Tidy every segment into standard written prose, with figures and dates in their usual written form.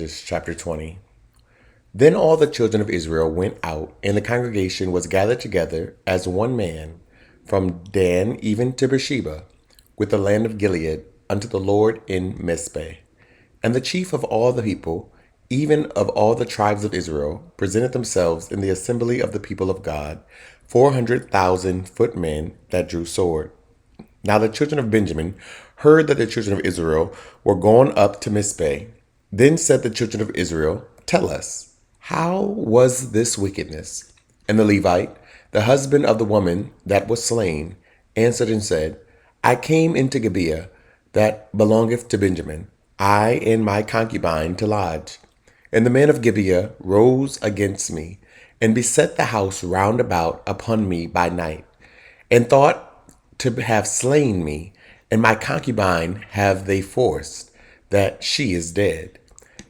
Judges chapter 20. Then all the children of Israel went out, and the congregation was gathered together as one man, from Dan even to Beersheba, with the land of Gilead, unto the Lord in Mizpeh. And the chief of all the people, even of all the tribes of Israel, presented themselves in the assembly of the people of God, 400,000 footmen that drew sword. Now the children of Benjamin heard that the children of Israel were gone up to Mizpeh. Then said the children of Israel, Tell us, how was this wickedness? And the Levite, the husband of the woman that was slain, answered and said, I came into Gibeah, that belongeth to Benjamin, I and my concubine to lodge. And the men of Gibeah rose against me, and beset the house round about upon me by night, and thought to have slain me, and my concubine have they forced, that she is dead.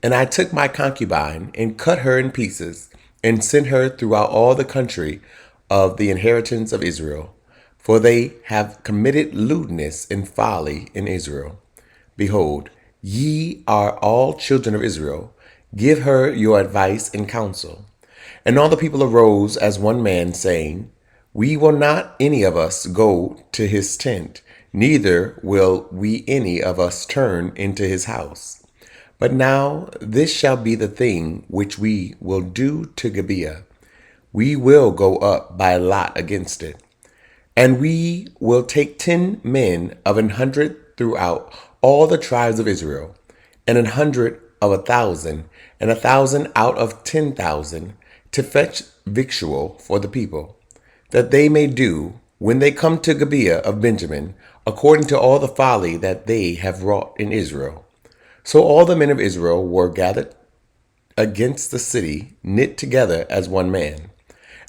And I took my concubine, and cut her in pieces, and sent her throughout all the country of the inheritance of Israel. For they have committed lewdness and folly in Israel. Behold, ye are all children of Israel. Give her your advice and counsel. And all the people arose as one man, saying, We will not any of us go to his tent, neither will we any of us turn into his house. But now this shall be the thing which we will do to Gibeah. We will go up by lot against it. And we will take 10 men of 100 throughout all the tribes of Israel, and 100 of 1,000, and 1,000 out of 10,000, to fetch victual for the people, that they may do, when they come to Gibeah of Benjamin, according to all the folly that they have wrought in Israel. So all the men of Israel were gathered against the city, knit together as one man.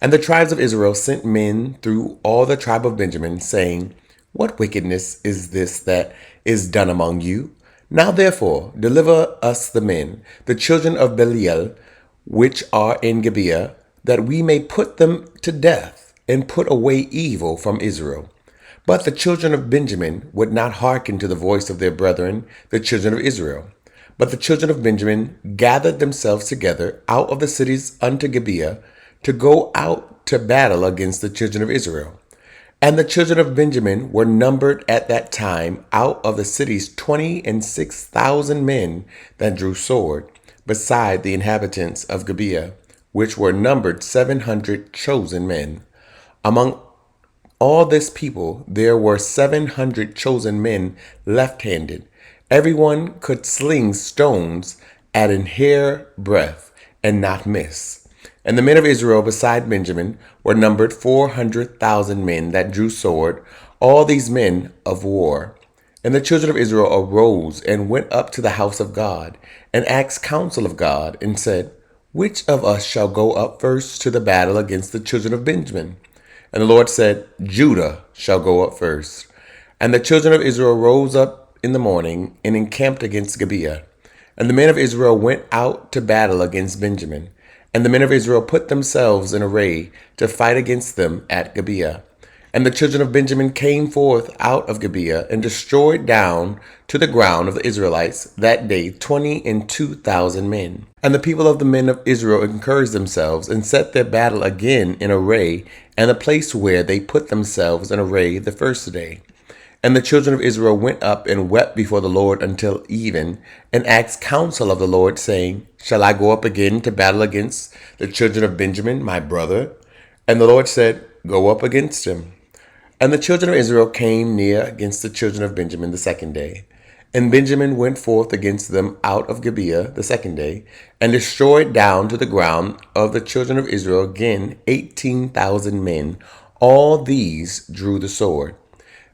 And the tribes of Israel sent men through all the tribe of Benjamin, saying, What wickedness is this that is done among you? Now therefore deliver us the men, the children of Belial, which are in Gibeah, that we may put them to death, and put away evil from Israel. But the children of Benjamin would not hearken to the voice of their brethren, the children of Israel. But the children of Benjamin gathered themselves together out of the cities unto Gibeah, to go out to battle against the children of Israel. And the children of Benjamin were numbered at that time out of the cities 26,000 men that drew sword, beside the inhabitants of Gibeah, which were numbered 700 chosen men. Among all this people there were 700 chosen men left-handed. Everyone could sling stones at an hair breadth and not miss. And the men of Israel beside Benjamin were numbered 400,000 men that drew sword, all these men of war. And the children of Israel arose and went up to the house of God, and asked counsel of God, and said, Which of us shall go up first to the battle against the children of Benjamin? And the Lord said, Judah shall go up first. And the children of Israel rose up in the morning, and encamped against Gibeah. And the men of Israel went out to battle against Benjamin. And the men of Israel put themselves in array to fight against them at Gibeah. And the children of Benjamin came forth out of Gibeah, and destroyed down to the ground of the Israelites that day 22,000 men. And the people of the men of Israel encouraged themselves, and set their battle again in array, and the place where they put themselves in array the first day. And the children of Israel went up and wept before the Lord until even, and asked counsel of the Lord, saying, Shall I go up again to battle against the children of Benjamin, my brother? And the Lord said, Go up against him. And the children of Israel came near against the children of Benjamin the second day. And Benjamin went forth against them out of Gibeah the second day, and destroyed down to the ground of the children of Israel again 18,000 men. All these drew the sword.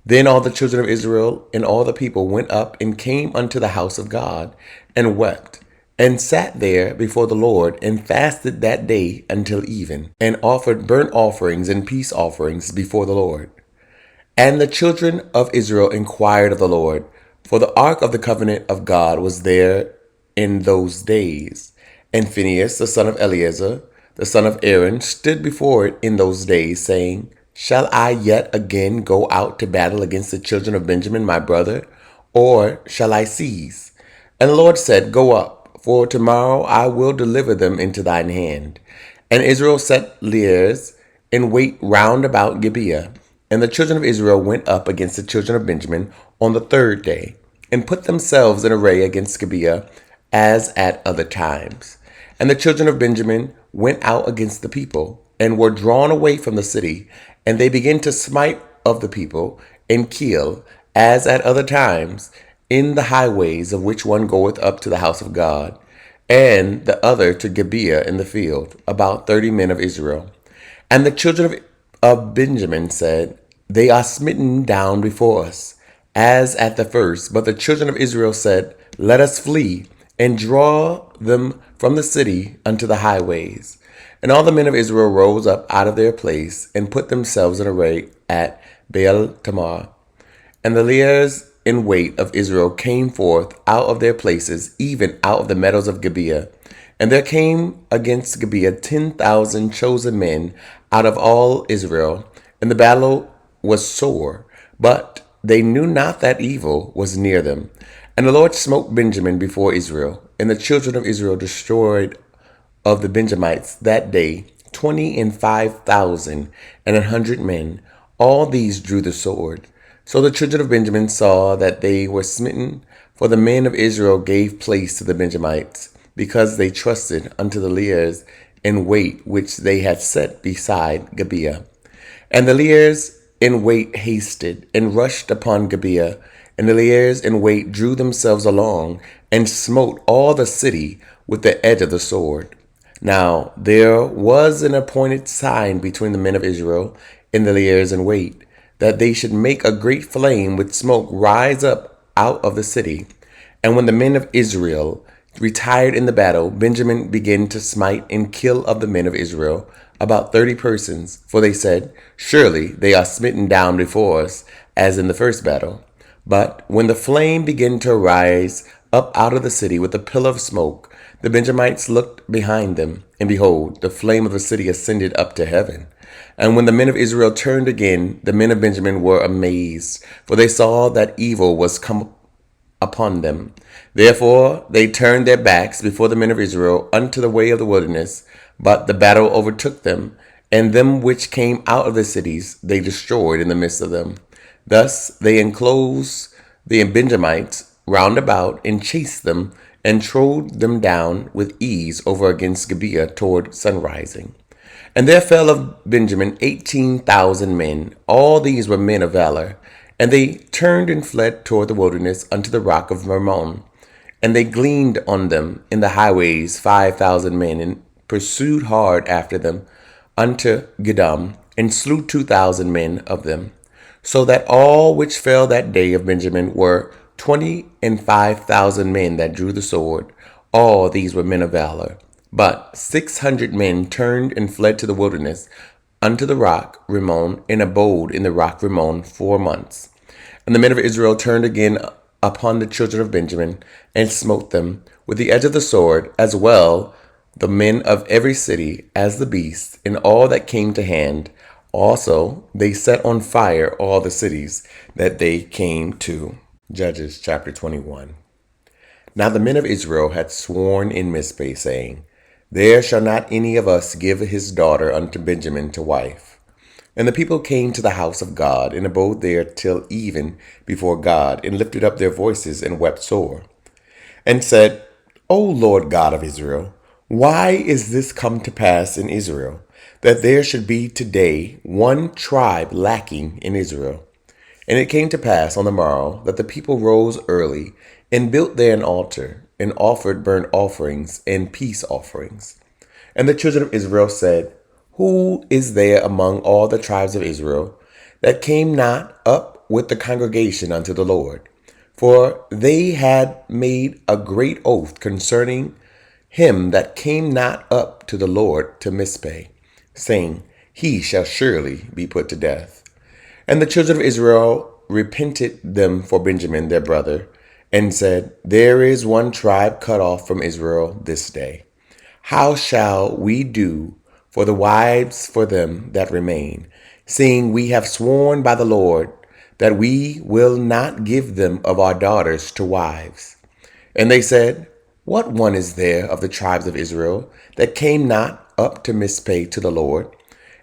Then all the children of Israel and all the people went up and came unto the house of God, and wept, and sat there before the Lord, and fasted that day until even, and offered burnt offerings and peace offerings before the Lord. And the children of Israel inquired of the Lord, for the ark of the covenant of God was there in those days. And Phinehas, the son of Eleazar, the son of Aaron, stood before it in those days, saying, Shall I yet again go out to battle against the children of Benjamin, my brother, or shall I cease? And the Lord said, Go up, for tomorrow I will deliver them into thine hand. And Israel set liers in wait round about Gibeah. And the children of Israel went up against the children of Benjamin on the third day, and put themselves in array against Gibeah, as at other times. And the children of Benjamin went out against the people, and were drawn away from the city, and they began to smite of the people, and kill, as at other times, in the highways, of which one goeth up to the house of God, and the other to Gibeah in the field, about 30 men of Israel. And the children of Benjamin said, They are smitten down before us, as at the first. But the children of Israel said, Let us flee, and draw them from the city unto the highways. And all the men of Israel rose up out of their place, and put themselves in array at Baal Tamar. And the leaders in wait of Israel came forth out of their places, even out of the meadows of Gibeah. And there came against Gibeah 10,000 chosen men out of all Israel. And the battle was sore, but they knew not that evil was near them. And the Lord smote Benjamin before Israel. And the children of Israel destroyed of the Benjamites that day 25,100 men. All these drew the sword. So the children of Benjamin saw that they were smitten, for the men of Israel gave place to the Benjamites, because they trusted unto the leers in wait which they had set beside Gibeah. And the leers in wait hasted, and rushed upon Gibeah. And the leers in wait drew themselves along, and smote all the city with the edge of the sword. Now there was an appointed sign between the men of Israel and the leers in wait, that they should make a great flame with smoke rise up out of the city. And when the men of Israel retired in the battle, Benjamin began to smite and kill of the men of Israel about 30 persons. For they said, Surely they are smitten down before us, as in the first battle. But when the flame began to rise up out of the city with a pillar of smoke, the Benjamites looked behind them, and behold, the flame of the city ascended up to heaven. And when the men of Israel turned again, the men of Benjamin were amazed, for they saw that evil was come upon them. Therefore they turned their backs before the men of Israel unto the way of the wilderness. But the battle overtook them, and them which came out of the cities they destroyed in the midst of them. Thus they enclosed the Benjamites round about, and chased them, and trode them down with ease over against Gibeah toward sunrising. And there fell of Benjamin 18,000 men. All these were men of valor. And they turned and fled toward the wilderness unto the rock of Rimmon. And they gleaned on them in the highways 5,000 men, and pursued hard after them unto Gidom, and slew 2,000 men of them. So that all which fell that day of Benjamin were 25,000 men that drew the sword. All these were men of valor. But 600 men turned and fled to the wilderness unto the rock Rimmon, and abode in the rock Rimmon 4 months. And the men of Israel turned again upon the children of Benjamin, and smote them with the edge of the sword, as well the men of every city as the beasts, and all that came to hand. Also they set on fire all the cities that they came to. Judges chapter 21. Now the men of Israel had sworn in Mizpeh, saying, There shall not any of us give his daughter unto Benjamin to wife. And the people came to the house of God, and abode there till even before God, and lifted up their voices, and wept sore, and said, O Lord God of Israel, why is this come to pass in Israel, that there should be today one tribe lacking in Israel? And it came to pass on the morrow that the people rose early, and built there an altar, and offered burnt offerings and peace offerings. And the children of Israel said, Who is there among all the tribes of Israel that came not up with the congregation unto the Lord? For they had made a great oath concerning him that came not up to the Lord to Mizpeh, saying, He shall surely be put to death. And the children of Israel repented them for Benjamin their brother, and said, There is one tribe cut off from Israel this day. How shall we do for the wives for them that remain, seeing we have sworn by the Lord that we will not give them of our daughters to wives? And they said, What one is there of the tribes of Israel that came not up to Mizpeh to the Lord?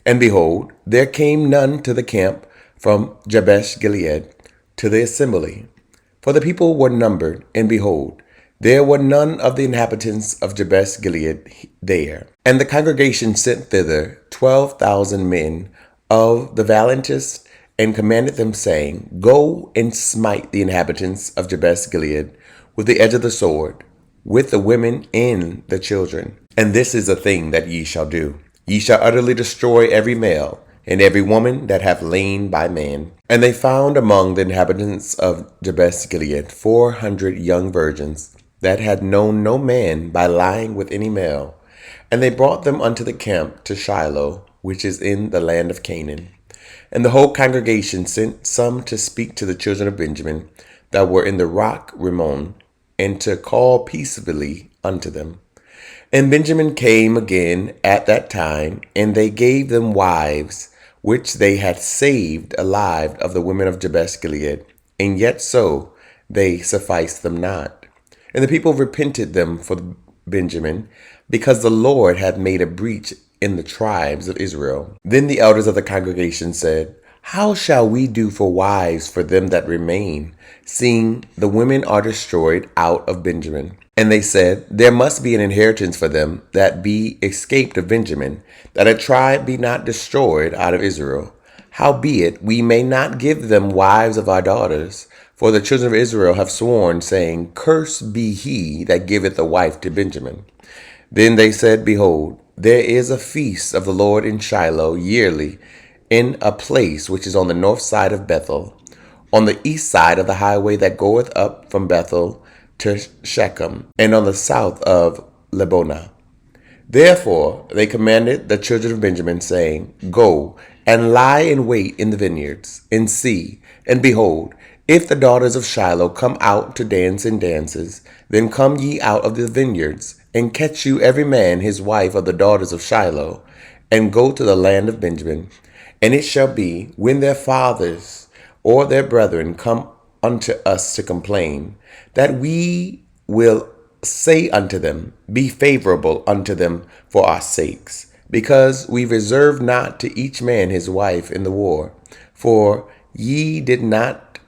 And behold, there came none to the camp from Jabesh Gilead to the assembly. For the people were numbered, and behold, there were none of the inhabitants of Jabesh Gilead there. And the congregation sent thither 12,000 men of the valiantest, and commanded them, saying, Go and smite the inhabitants of Jabesh Gilead with the edge of the sword, with the women and the children. And this is a thing that ye shall do. Ye shall utterly destroy every male, and every woman that hath lain by man. And they found among the inhabitants of Jabesh Gilead 400 young virgins, that had known no man by lying with any male. And they brought them unto the camp to Shiloh, which is in the land of Canaan. And the whole congregation sent some to speak to the children of Benjamin that were in the rock Rimmon, and to call peaceably unto them. And Benjamin came again at that time, and they gave them wives, which they had saved alive of the women of Jabesh Gilead, and yet so they sufficed them not. And the people repented them for Benjamin, because the Lord had made a breach in the tribes of Israel. Then the elders of the congregation said, How shall we do for wives for them that remain, seeing the women are destroyed out of Benjamin? And they said, There must be an inheritance for them that be escaped of Benjamin, that a tribe be not destroyed out of Israel. Howbeit, we may not give them wives of our daughters, for the children of Israel have sworn, saying, Cursed be he that giveth a wife to Benjamin. Then they said, Behold, there is a feast of the Lord in Shiloh yearly, in a place which is on the north side of Bethel, on the east side of the highway that goeth up from Bethel to Shechem, and on the south of Lebonah. Therefore they commanded the children of Benjamin, saying, Go and lie in wait in the vineyards, and see, and behold, if the daughters of Shiloh come out to dance in dances, then come ye out of the vineyards, and catch you every man his wife of the daughters of Shiloh, and go to the land of Benjamin. And it shall be, when their fathers or their brethren come unto us to complain, that we will say unto them, Be favorable unto them for our sakes, because we reserve not to each man his wife in the war. For ye did not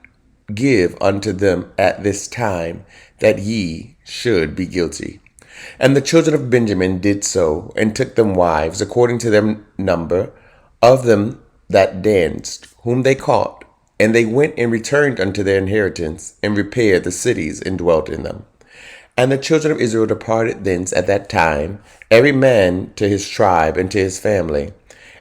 give unto them at this time, that ye should be guilty. And the children of Benjamin did so, and took them wives, according to their number, of them that danced, whom they caught. And they went and returned unto their inheritance, and repaired the cities, and dwelt in them. And the children of Israel departed thence at that time, every man to his tribe and to his family.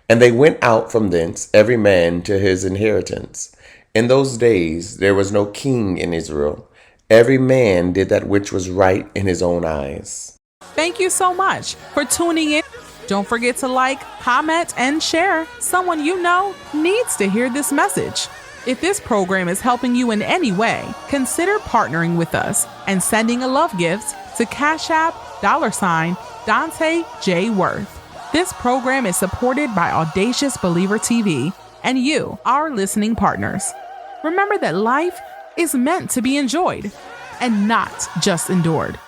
And they went out from thence, every man to his inheritance. In those days there was no king in Israel. Every man did that which was right in his own eyes. Thank you so much for tuning in. Don't forget to like, comment, and share. Someone you know needs to hear this message. If this program is helping you in any way, consider partnering with us and sending a love gift to Cash App $Dante J. Worth. This program is supported by Audacious Believer TV and you, our listening partners. Remember that life is meant to be enjoyed and not just endured.